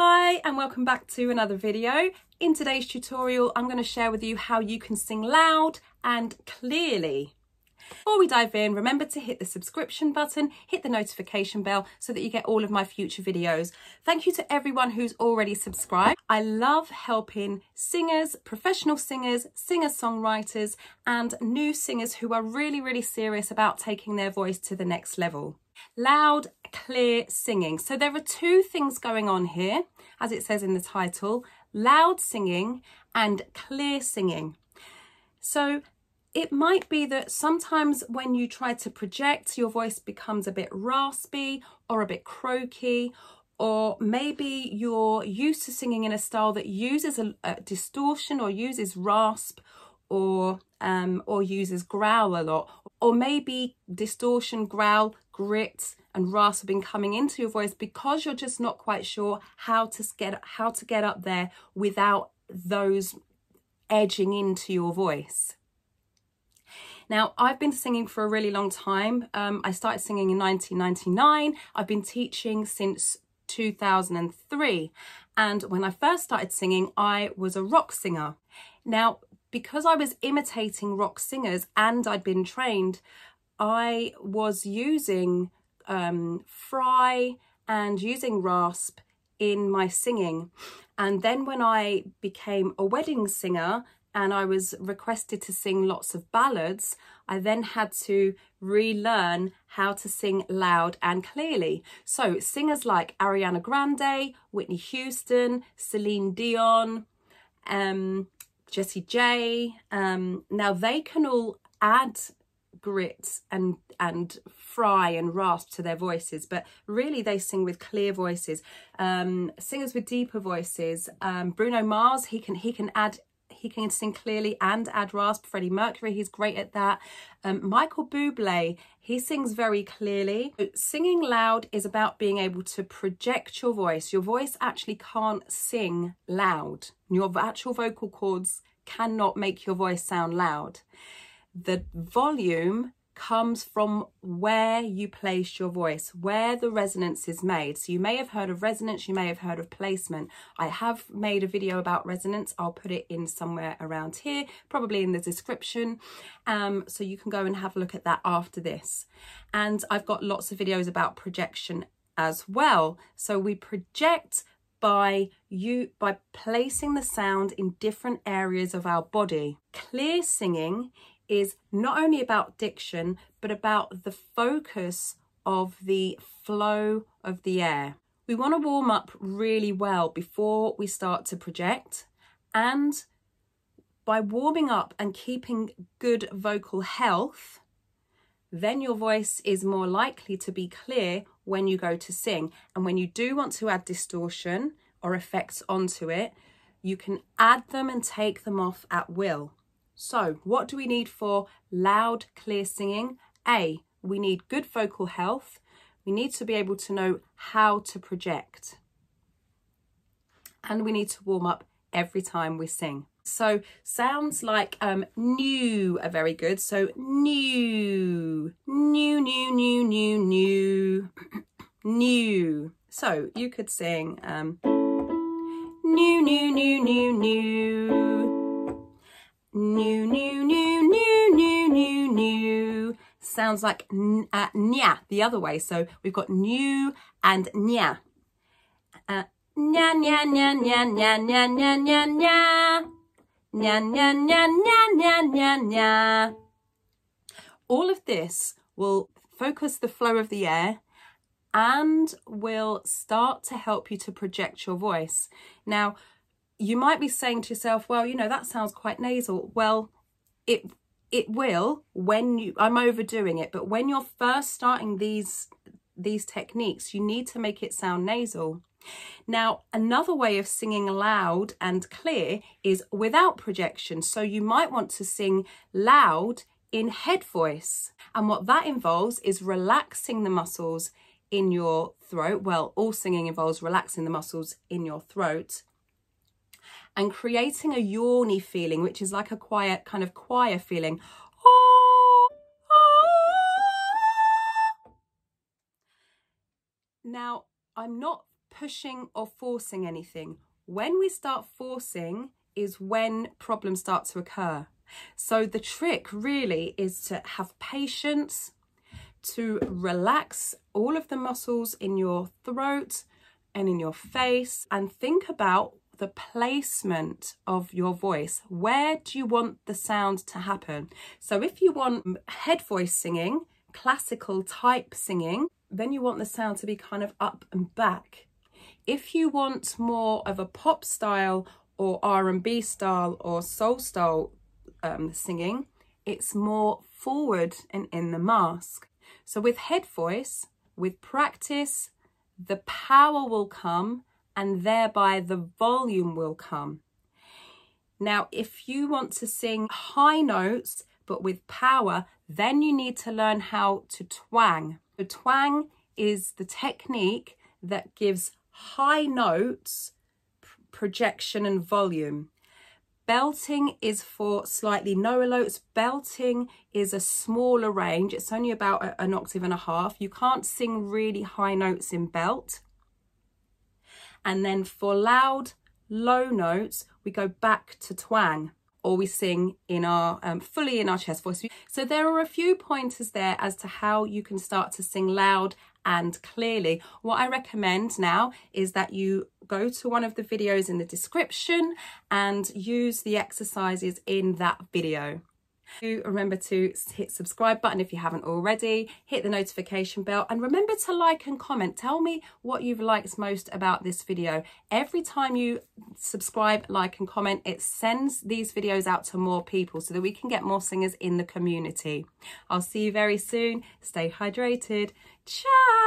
Hi and welcome back to another video. In today's tutorial, I'm going to share with you how you can sing loud and clearly. Before we dive in, remember to hit the subscription button, hit the notification bell so that you get all of my future videos. Thank you to everyone who's already subscribed. I love helping singers, professional singers, singer-songwriters and new singers who are really serious about taking their voice to the next level. Loud, clear singing. So there are two things going on here, as it says in the title, loud singing and clear singing. So it might be that sometimes when you try to project, your voice becomes a bit raspy or a bit croaky, or maybe you're used to singing in a style that uses a distortion or uses rasp or uses growl a lot, or maybe distortion, growl, grit and rasp have been coming into your voice because you're just not quite sure how to get up there without those edging into your voice. Now, I've been singing for a really long time. I started singing in 1999. I've been teaching since 2003. And when I first started singing, I was a rock singer. Now, because I was imitating rock singers and I'd been trained, I was using fry and using rasp in my singing. And then when I became a wedding singer and I was requested to sing lots of ballads, I then had to relearn how to sing loud and clearly. So singers like Ariana Grande, Whitney Houston, Celine Dion, Jessie J, now they can all add grit and fry and rasp to their voices, but really they sing with clear voices. Singers with deeper voices, Bruno Mars, he can sing clearly and add rasp. Freddie Mercury, he's great at that. Michael Bublé, he sings very clearly. Singing loud is about being able to project your voice. Your voice actually can't sing loud. Your actual vocal cords cannot make your voice sound loud. The volume comes from where you place your voice, where the resonance is made. So you may have heard of resonance, you may have heard of placement. I have made a video about resonance. I'll put it in somewhere around here, probably in the description. So you can go and have a look at that after this. And I've got lots of videos about projection as well. So we project by placing the sound in different areas of our body. Clear singing is not only about diction, but about the focus of the flow of the air. We want to warm up really well before we start to project. And by warming up and keeping good vocal health, then your voice is more likely to be clear when you go to sing. And when you do want to add distortion or effects onto it, you can add them and take them off at will. So what do we need for loud, clear singing? A, we need good vocal health. We need to be able to know how to project. And we need to warm up every time we sing. So sounds like new are very good. So new, new, new, new, new, new, new. So you could sing new, new, new, new, new. New, new, new, new, new, new, new. Sounds like nya the other way. So we've got new and nya. Nya, nya, nya, nya, nya, nya, nya, nya, nya. Nya, nya, nya, nya, nya, nya, nya. All of this will focus the flow of the air and will start to help you to project your voice. Now, you might be saying to yourself, well, you know, that sounds quite nasal. Well, it will when I'm overdoing it. But when you're first starting these techniques, you need to make it sound nasal. Now, another way of singing loud and clear is without projection. So you might want to sing loud in head voice. And what that involves is relaxing the muscles in your throat. Well, all singing involves relaxing the muscles in your throat and creating a yawny feeling, which is like a quiet kind of choir feeling. Now, I'm not pushing or forcing anything. When we start forcing is when problems start to occur. So the trick really is to have patience, to relax all of the muscles in your throat and in your face, and think about the placement of your voice. Where do you want the sound to happen? So if you want head voice singing, classical type singing, then you want the sound to be kind of up and back. If you want more of a pop style or R&B style or soul style singing, it's more forward and in the mask. So with head voice, with practice, the power will come and thereby the volume will come. Now, if you want to sing high notes but with power, then you need to learn how to twang. The twang is the technique that gives high notes projection and volume. Belting is for slightly lower notes. Belting is a smaller range. It's only about an octave and a half. You can't sing really high notes in belt. And then for loud, low notes, we go back to twang, or we sing in our fully in our chest voice. So there are a few pointers there as to how you can start to sing loud and clearly. What I recommend now is that you go to one of the videos in the description and use the exercises in that video. Remember to hit subscribe button if you haven't already, hit the notification bell, and remember to like and comment. Tell me what you've liked most about this video. Every time you subscribe, like and comment, it sends these videos out to more people so that we can get more singers in the community. I'll see you very soon. Stay hydrated. Ciao.